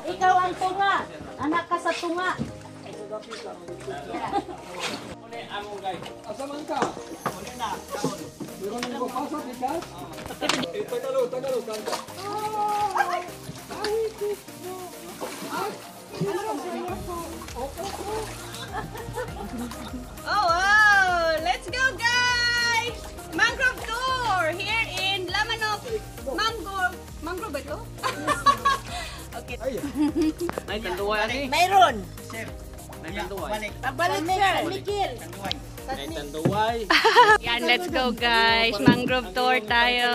ikaw ang tunga. Anak ka sa tunga. Asa man ka? Meron mo pasok ikas? Tagalog kanta. Oh, wow! Let's go, guys! Mangrove tour here in Lamanok. Mangrove ba ito? Okay. Ay, tanduay ani. Mayroon. Ay, tanduay. Pagbalik sir, Mikil. Ay, tanduay. Yan, let's go, guys. Mangrove tour tayo.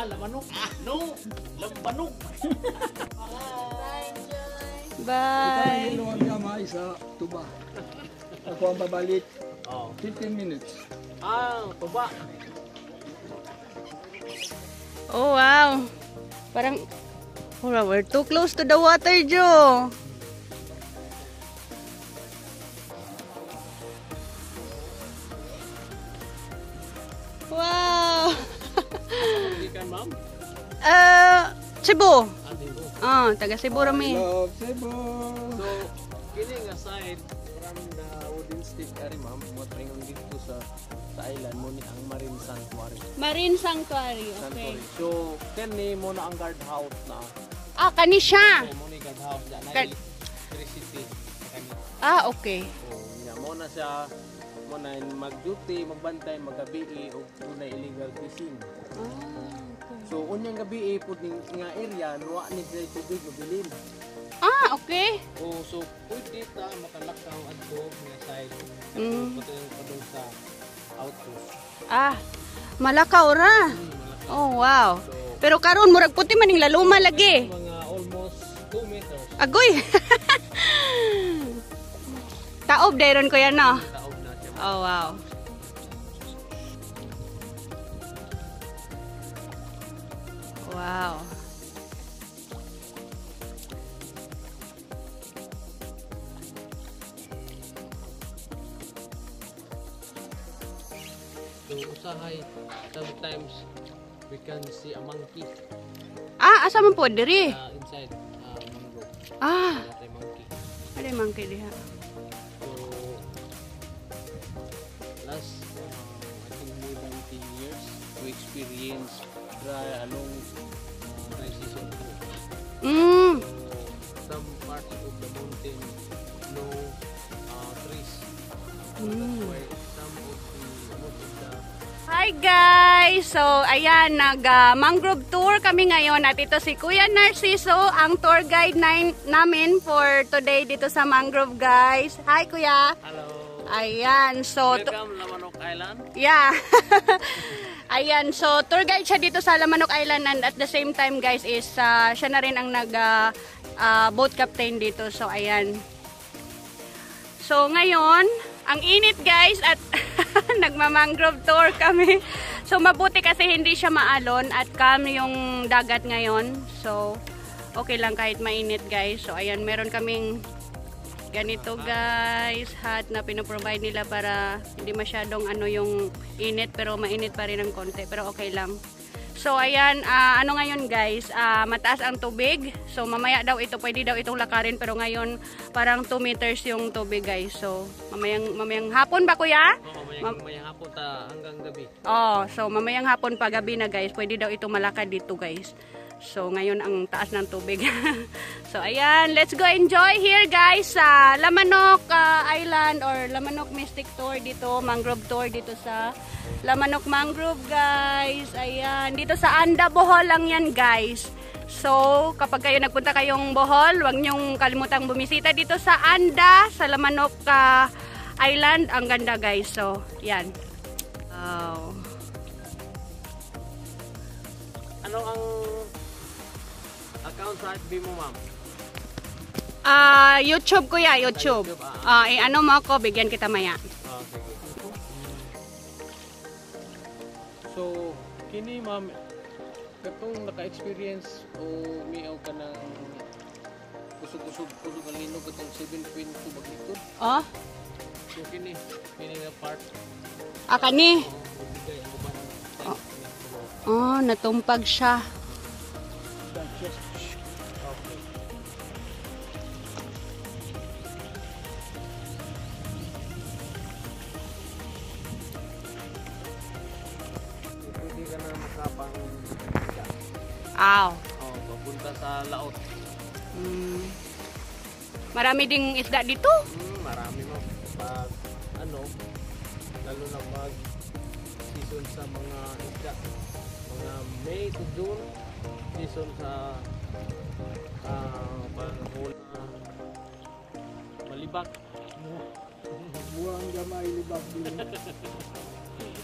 Lamanok. No, lamanok. Bye! Iluwag kamay sa tuba. Ako ang babalik. Oh. 15 minutes. Tuba. Oh, wow! Parang, oh, we're too close to the water, Jo. Wow! Hindi ka, ma'am? Cebu. Atibo. Taga Cebu rami. Love Cebu. So, kining aside from the wooden stick, ari ma'am, mo tringon dito sa island mo ni ang Marine Sanctuary. Marine Sanctuary, okay. Sanctuary. So, kani mo na ang guardhouse na. Kani siya. So, mo ni guardhouse na Guard- electricity. Kani. Okay. So, niya mo na siya mo na mag-duty, magbantay, magabi o na illegal fishing. So, unyang gabi pud ning nga area nuwa ni gray tubig mabilin. Okay. So pwede ta makalakaw adto nga side. Mm. Padung sa outpost. Malakaw ra. Oh, wow. Pero karon murag puti man ning laluma lagi. Mga almost 2 meters. Agoy. Taob dayron ko yan, no? Taob na siya. Oh, wow. Wow. So usahay sometimes we can see a monkey Asa man po diri? inside mangrove. Ah, Wala monkey. ada monkey diha. So last I think more than 10 years we experience along dry season. Mm. So some parts of the mountain no trees. Mm. Where some of the most of the Hi guys! So ayan, nag-mangrove tour kami ngayon at ito si Kuya Narciso, ang tour guide namin for today dito sa mangrove, guys. Hi Kuya! hello. Ayan, so Welcome Lamanok Island. yeah. Ayan, so tour guide siya dito sa Lamanok Island and at the same time guys is siya na rin ang boat captain dito. So ayan. So ngayon, ang init guys at nagma-mangrove tour kami. So mabuti kasi hindi siya maalon at calm yung dagat ngayon. So okay lang kahit mainit guys. So ayan, meron kaming ganito guys, hat na pinoprovide nila para hindi masyadong yung init pero mainit pa rin ng konti pero okay lang. So ayan, ano ngayon guys, mataas ang tubig. So mamaya daw ito, pwede daw itong lakarin pero ngayon parang 2 meters yung tubig guys. So mamayang hapon ba kuya? Mamayang hapon ta hanggang gabi. Oh, so mamayang hapon pa gabi na guys, pwede daw itong malakad dito guys. So ngayon ang taas ng tubig. So ayan, let's go enjoy here guys sa Lamanok Island or Lamanok Mystic Tour dito, mangrove tour dito sa Lamanok Mangrove guys. Ayan, dito sa Anda, Bohol lang yan guys. So kapag kayo nagpunta kayong Bohol, huwag nyong kalimutang bumisita dito sa Anda, sa Lamanok Island. Ang ganda guys. So yan. Wow. Ano ang account sa FB mo, ma'am? YouTube kuya, YouTube. Ano mo ako, bigyan kita maya. Sige. So, kini ma'am, katong naka-experience o miaw ka ng kusog-kusog ang linog katong 7.2 magnitude. Oh, So, kini na part. kani. Bigay ang uban. Oh, natumpag siya. Okay. Aw. Oh, papunta sa laot. Marami ding isda dito. Marami mo. Pag ano, lalo na pag season sa mga isda. Mga May to June, season sa panghula malibak. Buwang gamay libag din.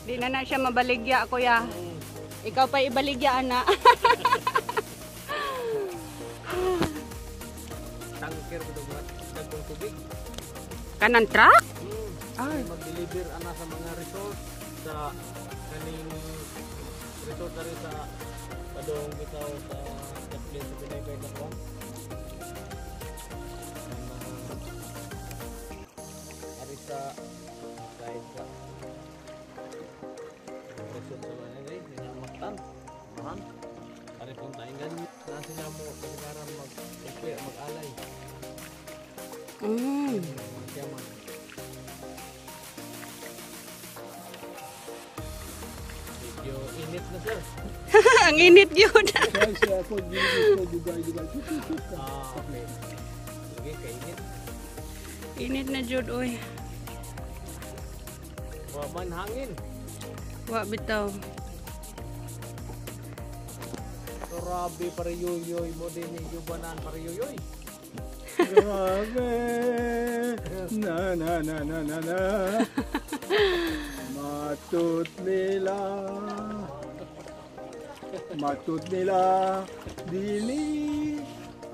Di na siya mabaligya, kuya. Ikaw pa ibaligya, ana. Tanker ko mga dagkong tubig. Kanan truck? Ay, mag-deliver ana sa mga resort sa kaning resort na rin sa padong bitaw sa place sa Pinay na ko. Ari sa side sa resort sa mga ni Maktan. Mahal. Ari pong taingan na sila mo pagkaran mag-alay. Magyaman. Medyo init na sir. Ang init yun. Kaya siya ako dito dugay-dugay. Okay. Sige, kainit. Init na jud, oy. Waman hangin. Wa bitaw. Grabe pariyoyoy mo din yung yubanan pariyoyoy. Grabe. Na na na na na na. Matut nila dili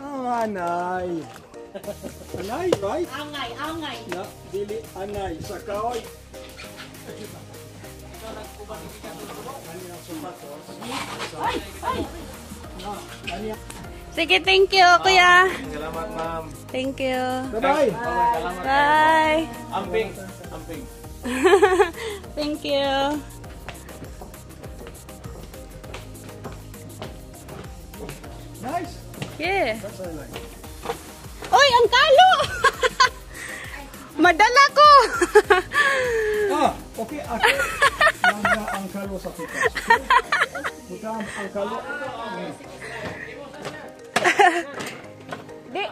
ang anay. Anay, right? Angay, angay. Na, dili anay sa kaoy. Sige, thank you, kuya. Salamat ma'am. Thank you. Bye-bye. Salamat. Bye. Amping. Amping. Thank you. Nice. Yeah. That's what I like. Oy, ang kalo! Madala ko! Okay, ako. Manda ang kalo sa pitas. Buta ang kalo. Di,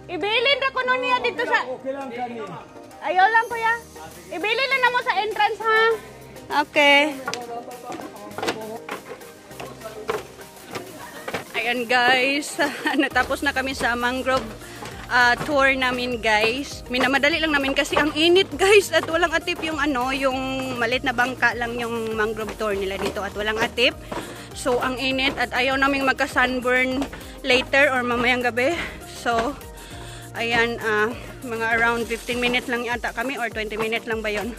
ibilin ra ko nun niya dito sa... Okay lang kani. Ayaw lang, kuya. Ibilin lang na mo sa entrance, ha? Okay. Ayan, guys. Natapos na kami sa mangrove tour namin, guys. Minamadali lang namin kasi ang init, guys. At walang atip yung ano, yung malit na bangka lang yung mangrove tour nila dito. At walang atip. So, ang init. At ayaw naming magka-sunburn later or mamayang gabi. So, ayan, mga around 15 minutes lang yata kami or 20 minutes lang ba yun.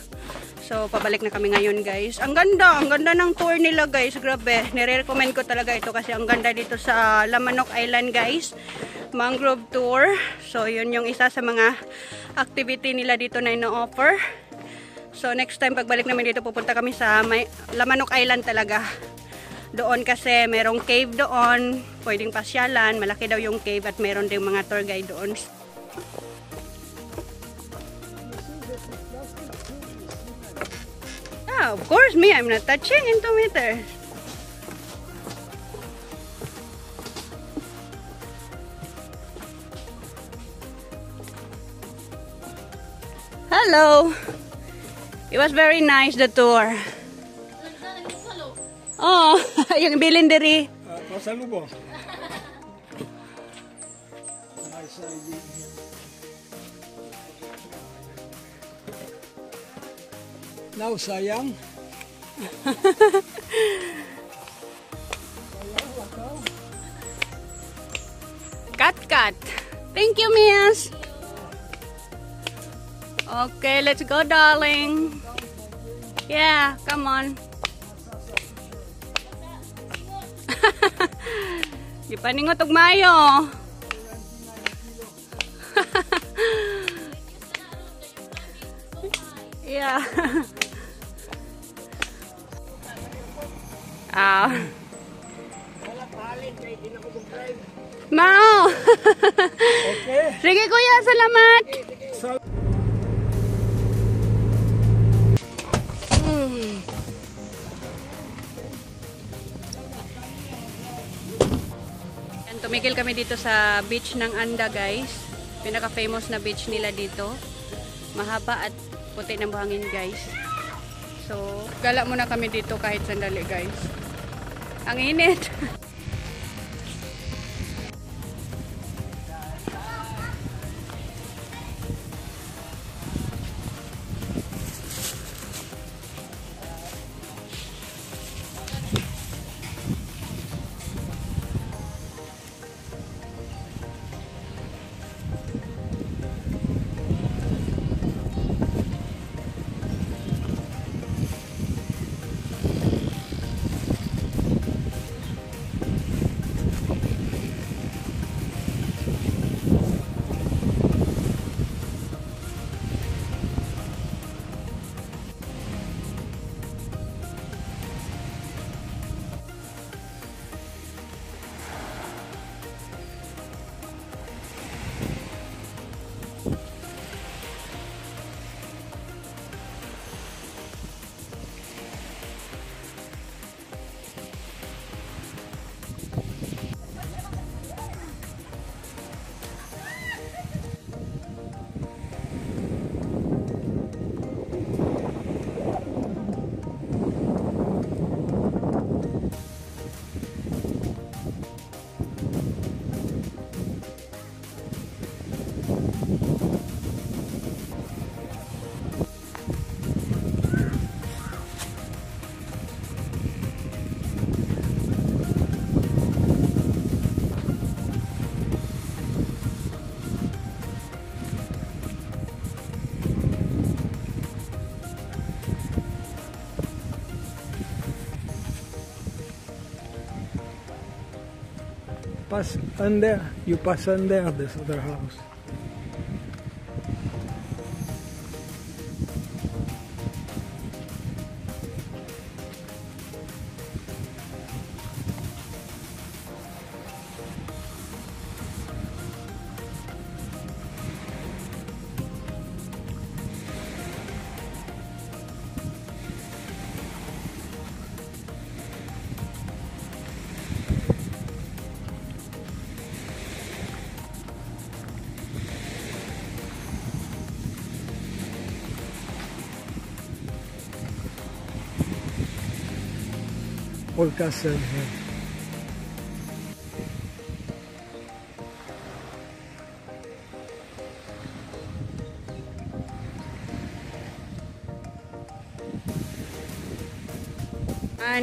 So, pabalik na kami ngayon, guys. Ang ganda ng tour nila, guys. Grabe, nire-recommend ko talaga ito kasi ang ganda dito sa Lamanok Island, guys. Mangrove tour. So, yun yung isa sa mga activity nila dito na ino-offer. So, next time, pagbalik namin dito, pupunta kami sa Lamanok Island talaga. Doon kasi merong cave doon, pwedeng pasyalan, malaki daw yung cave at meron din mga tour guide doon. Ah, of course, me, I'm not touching into meters. Hello. It was very nice, the tour. Oh, yung bilin diri. Pasalubong. Nice idea. Now, sayang. Cut. Thank you, Miss. Okay, let's go, darling. Yeah, come on. Di pa ningot og mayo. Yeah. Mao. Okay. Sige kuya, salamat. tumigil kami dito sa beach ng Anda, guys. Pinaka-famous na beach nila dito. Mahaba at puti ng buhangin, guys. So, gala muna kami dito kahit sandali, guys. Ang init. Pass under, you pass under this other house. Old castle here.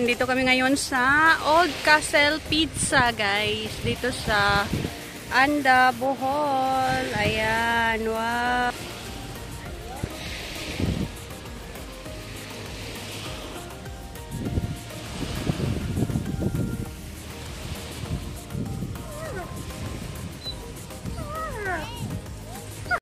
Dito kami ngayon sa Old Castle Pizza, guys. Dito sa Anda, Bohol. Ayan, wow.